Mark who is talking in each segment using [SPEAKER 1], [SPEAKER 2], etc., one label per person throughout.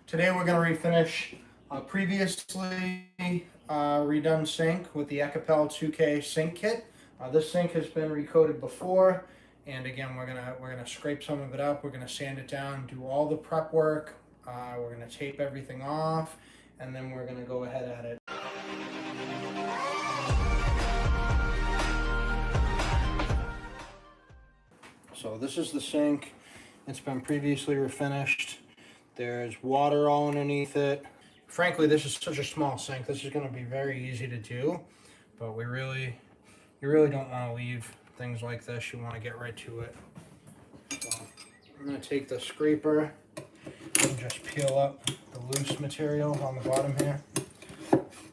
[SPEAKER 1] Today we're going to refinish a previously redone sink with the Ekopel 2K sink kit. This sink has been recoated before, and again we're gonna scrape some of it up. We're gonna sand it down, do all the prep work. We're gonna tape everything off, and then we're gonna go ahead at it. So this is the sink. It's been previously refinished. There's water all underneath it. Frankly, this is such a small sink. This is going to be very easy to do, but you really don't want to leave things like this. You want to get right to it. So I'm going to take the scraper and just peel up the loose material on the bottom here.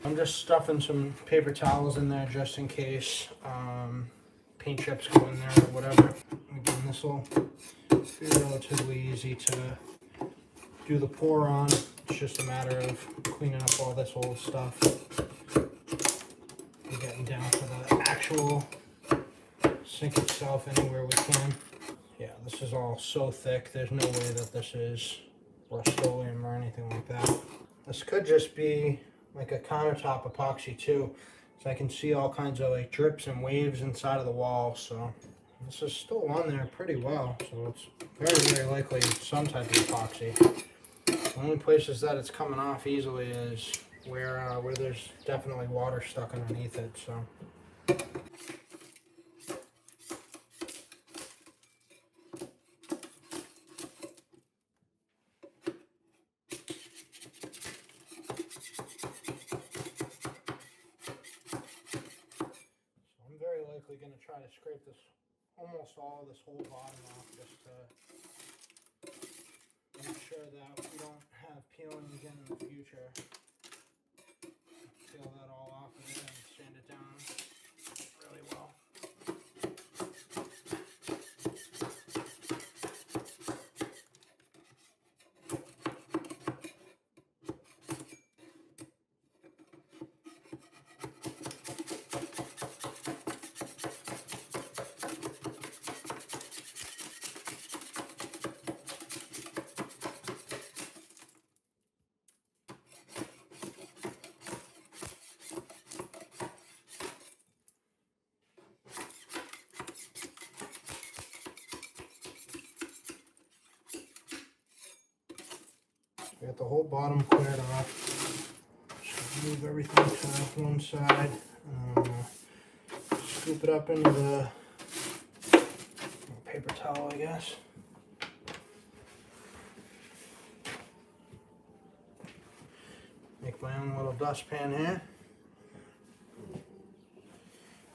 [SPEAKER 1] I'm just stuffing some paper towels in there just in case paint chips go in there or whatever. Again, this will be relatively easy to do the pour on. It's just a matter of cleaning up all this old stuff and getting down to the actual sink itself anywhere we can. Yeah, this is all so thick, there's no way that this is Rust-Oleum or anything like that. This could just be like a countertop epoxy too, so I can see all kinds of like drips and waves inside of the wall. So this is still on there pretty well, so it's very likely some type of epoxy. The only places that it's coming off easily is where there's definitely water stuck underneath it. So I'm very likely going to try to scrape this, almost all of this whole bottom off, just to make sure that we don't have peeling again in the future. Peel that all off of it and sand it down really well. We got the whole bottom cleared off. Just move everything to one side. Scoop it up into the paper towel, I guess. Make my own little dustpan here.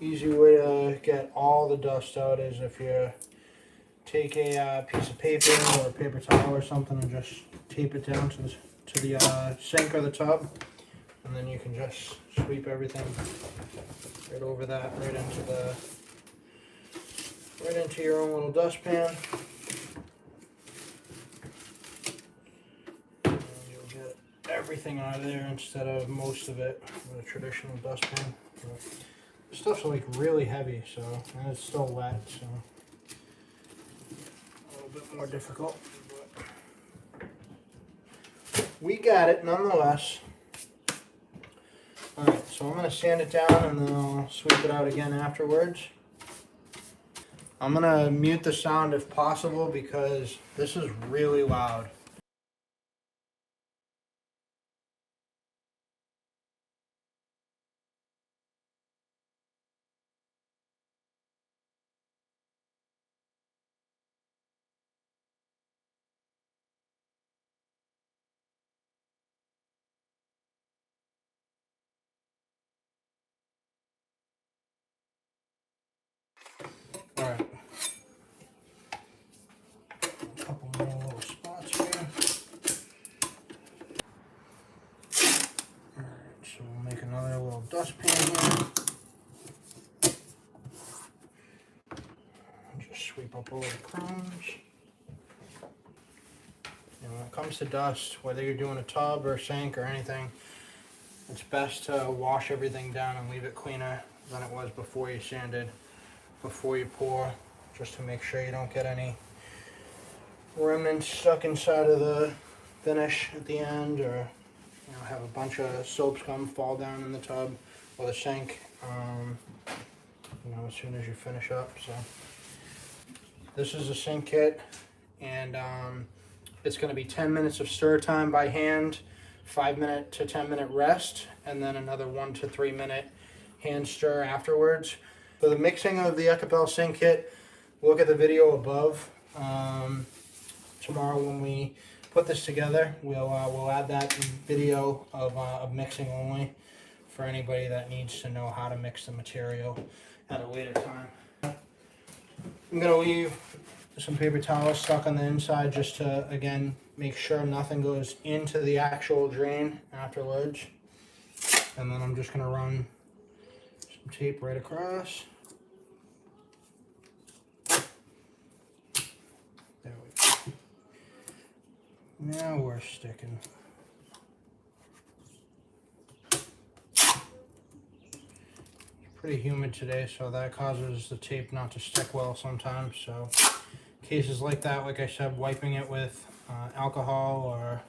[SPEAKER 1] Easy way to get all the dust out is if you take a piece of paper or a paper towel or something and just tape it down to the sink or the tub, and then you can just sweep everything right over that, right into your own little dustpan. And you'll get everything out of there instead of most of it with a traditional dustpan. But this stuff's like really heavy, so, and it's still wet, so a little bit more difficult. We got it nonetheless. Alright, so I'm going to sand it down and then I'll sweep it out again afterwards. I'm going to mute the sound if possible because this is really loud. Alright. A couple more little spots here. Alright, so we'll make another little dustpan here. Just sweep up all the crumbs. And when it comes to dust, whether you're doing a tub or sink or anything, it's best to wash everything down and leave it cleaner than it was before you sanded, before you pour, just to make sure you don't get any remnants stuck inside of the finish at the end, or have a bunch of soaps fall down in the tub or the sink, as soon as you finish up. So this is a sink kit, and it's going to be 10 minutes of stir time by hand, 5 minute to 10 minute rest, and then another 1 to 3 minute hand stir afterwards. For the mixing of the Ekopel sink kit, look at the video above. Tomorrow when we put this together, we'll add that video of mixing only for anybody that needs to know how to mix the material at a later time. I'm going to leave some paper towels stuck on the inside just to, again, make sure nothing goes into the actual drain afterwards. And then I'm just going to run some tape right across. There we go. Now we're sticking. Pretty humid today, so that causes the tape not to stick well sometimes. So cases like that, like I said, wiping it with alcohol, or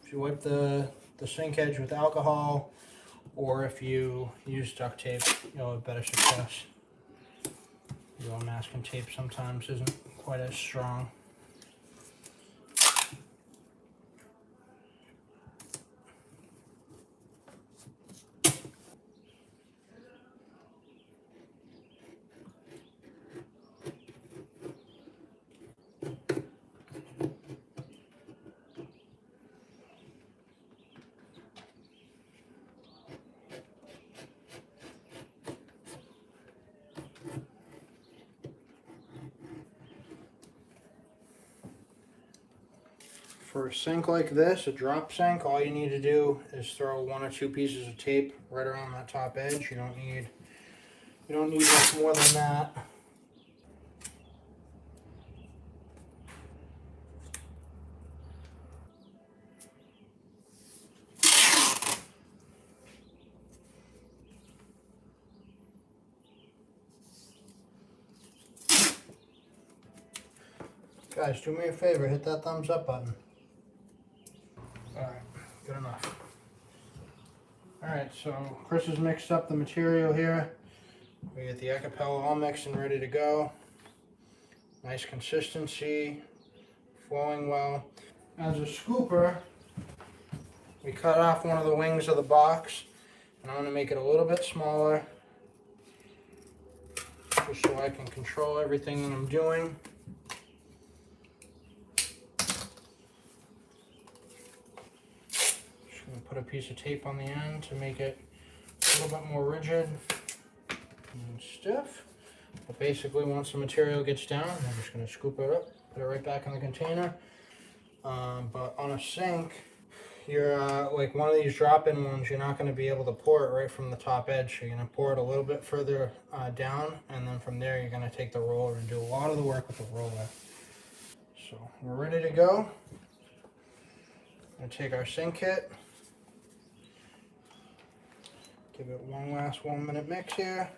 [SPEAKER 1] if you wipe the sink edge with alcohol, or if you use duct tape, you'll have better success. Your masking tape sometimes isn't quite as strong. For a sink like this, a drop sink, all you need to do is throw 1 or 2 pieces of tape right around that top edge. You don't need much more than that. Guys, do me a favor, hit that thumbs up button. Alright, good enough. Alright, so Chris has mixed up the material here. We get the Ekopel all mixed and ready to go. Nice consistency, flowing well. As a scooper, we cut off one of the wings of the box, and I'm going to make it a little bit smaller, just so I can control everything that I'm doing. Put a piece of tape on the end to make it a little bit more rigid and stiff. But basically, once the material gets down, I'm just going to scoop it up, put it right back in the container. But on a sink, you're like one of these drop-in ones, you're not going to be able to pour it right from the top edge. So you're going to pour it a little bit further down, and then from there you're going to take the roller and do a lot of the work with the roller. So we're ready to go. I'm going to take our sink kit. Give it one last 1 minute mix here.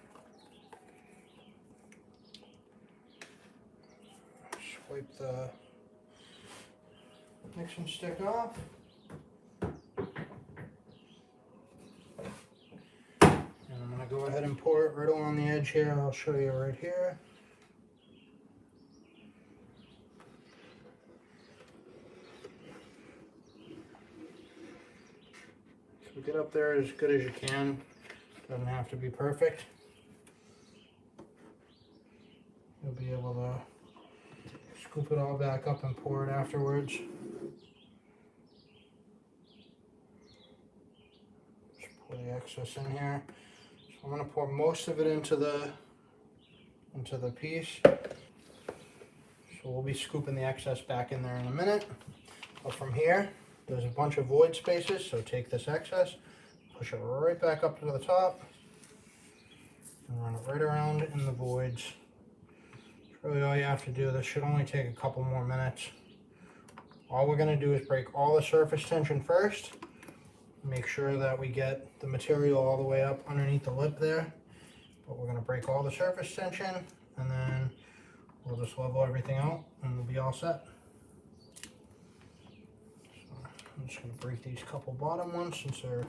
[SPEAKER 1] Swipe the mixing stick off. And I'm going to go ahead and pour it right along the edge here. I'll show you right here. So get up there as good as you can. Doesn't have to be perfect. You'll be able to scoop it all back up and pour it afterwards. Just pour the excess in here. So I'm going to pour most of it into the piece. So we'll be scooping the excess back in there in a minute. But from here, there's a bunch of void spaces, so take this excess, push it right back up to the top, and run it right around in the voids. That's really all you have to do. This should only take a couple more minutes. All we're going to do is break all the surface tension first. Make sure that we get the material all the way up underneath the lip there. But we're going to break all the surface tension, and then we'll just level everything out, and we'll be all set. just going to break these couple bottom ones since they're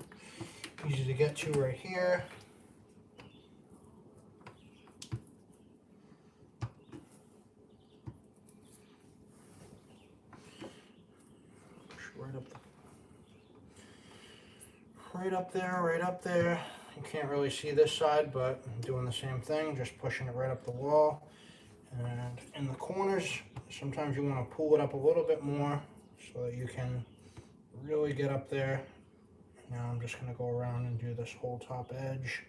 [SPEAKER 1] easy to get to right here. Right up there. You can't really see this side, but I'm doing the same thing, just pushing it right up the wall. And in the corners, sometimes you want to pull it up a little bit more so that you can really get up there. Now I'm just going to go around and do this whole top edge.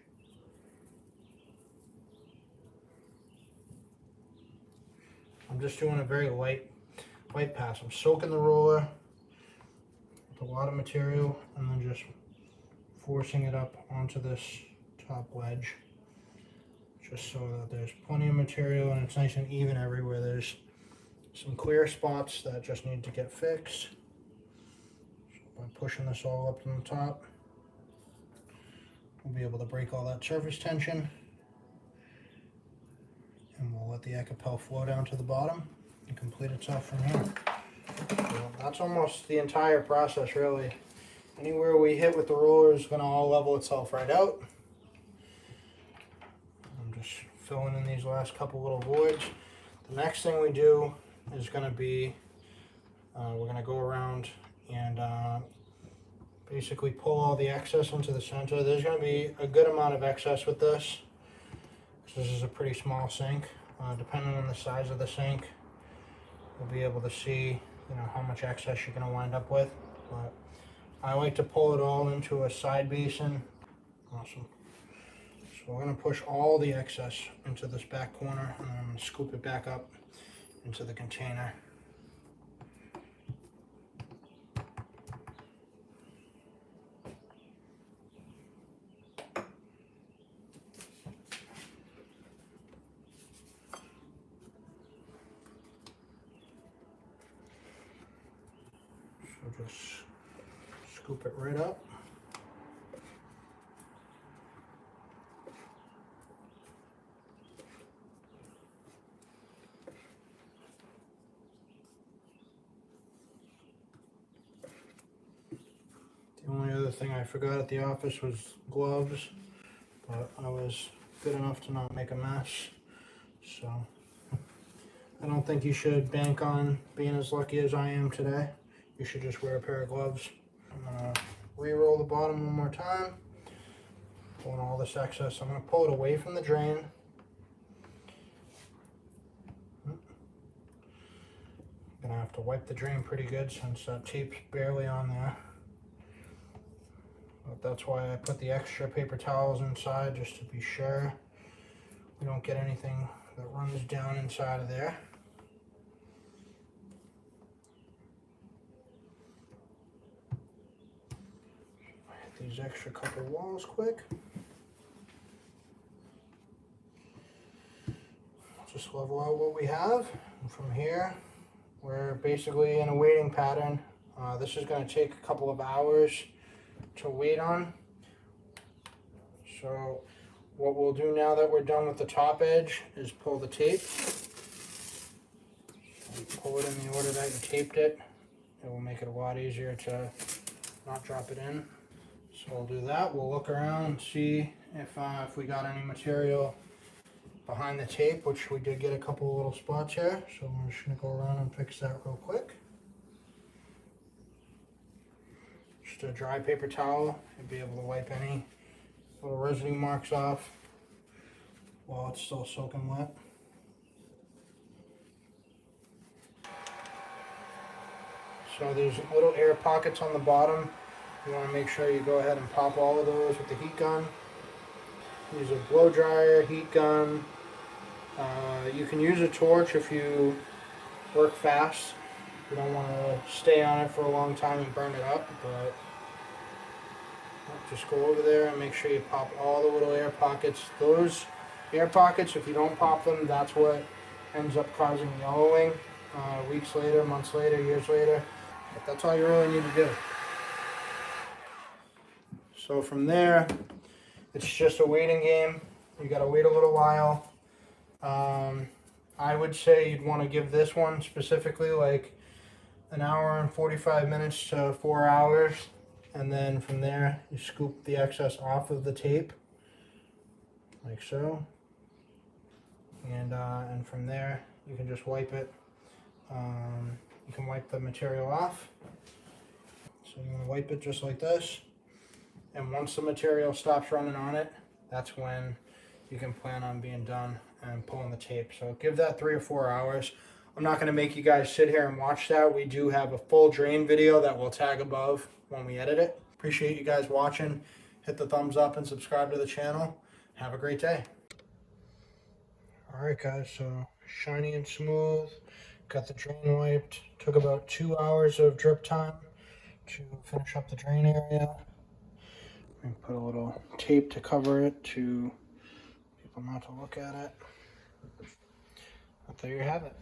[SPEAKER 1] I'm just doing a very light pass. I'm soaking the roller with a lot of material and then just forcing it up onto this top wedge, just so that there's plenty of material and it's nice and even everywhere. There's some clear spots that just need to get fixed. So by pushing this all up from the top, we'll be able to break all that surface tension, and we'll let the Ekopel flow down to the bottom and complete itself from here. So that's almost the entire process, really. Anywhere we hit with the roller is going to all level itself right out. I'm just filling in these last couple little voids. The next thing we do is going to be, we're going to go around and basically pull all the excess into the center. There's going to be a good amount of excess with this, because this is a pretty small sink. Depending on the size of the sink, you'll be able to see, how much excess you're going to wind up with. But I like to pull it all into a side basin. Awesome. So we're going to push all the excess into this back corner, and then I'm going to scoop it back up into the container. So just scoop it right up. The only other thing I forgot at the office was gloves, but I was good enough to not make a mess. So I don't think you should bank on being as lucky as I am today. You should just wear a pair of gloves. I'm going to re-roll the bottom one more time, pulling all this excess. I'm going to pull it away from the drain. I'm going to have to wipe the drain pretty good since that tape's barely on there. But that's why I put the extra paper towels inside, just to be sure we don't get anything that runs down inside of there. These extra couple walls quick. Just level out what we have. And from here, we're basically in a waiting pattern. This is going to take a couple of hours to wait on. So what we'll do now that we're done with the top edge is pull the tape. Pull it in the order that you taped it. It will make it a lot easier to not drop it in. So we'll do that. We'll look around and see if we got any material behind the tape, which we did get a couple of little spots here. So I'm just going to go around and fix that real quick. Just a dry paper towel and be able to wipe any little residue marks off while it's still soaking wet. So there's little air pockets on the bottom. You want to make sure you go ahead and pop all of those with the heat gun. Use a blow dryer, heat gun. You can use a torch if you work fast. You don't want to stay on it for a long time and burn it up, but just go over there and make sure you pop all the little air pockets. Those air pockets, if you don't pop them, that's what ends up causing yellowing weeks later, months later, years later. But that's all you really need to do. So from there, it's just a waiting game. You gotta wait a little while. I would say you'd want to give this one specifically like an hour and 45 minutes to 4 hours. And then from there, you scoop the excess off of the tape, like so. And from there, you can just wipe it. You can wipe the material off. So you're going to wipe it just like this. And once the material stops running on it, that's when you can plan on being done and pulling the tape. So give that 3 or 4 hours. I'm not going to make you guys sit here and watch that. We do have a full drain video that we'll tag above when we edit it. Appreciate you guys watching. Hit the thumbs up and subscribe to the channel. Have a great day. Alright guys, so shiny and smooth. Got the drain wiped. Took about 2 hours of drip time to finish up the drain area. And put a little tape to cover it to people not to look at it. But there you have it.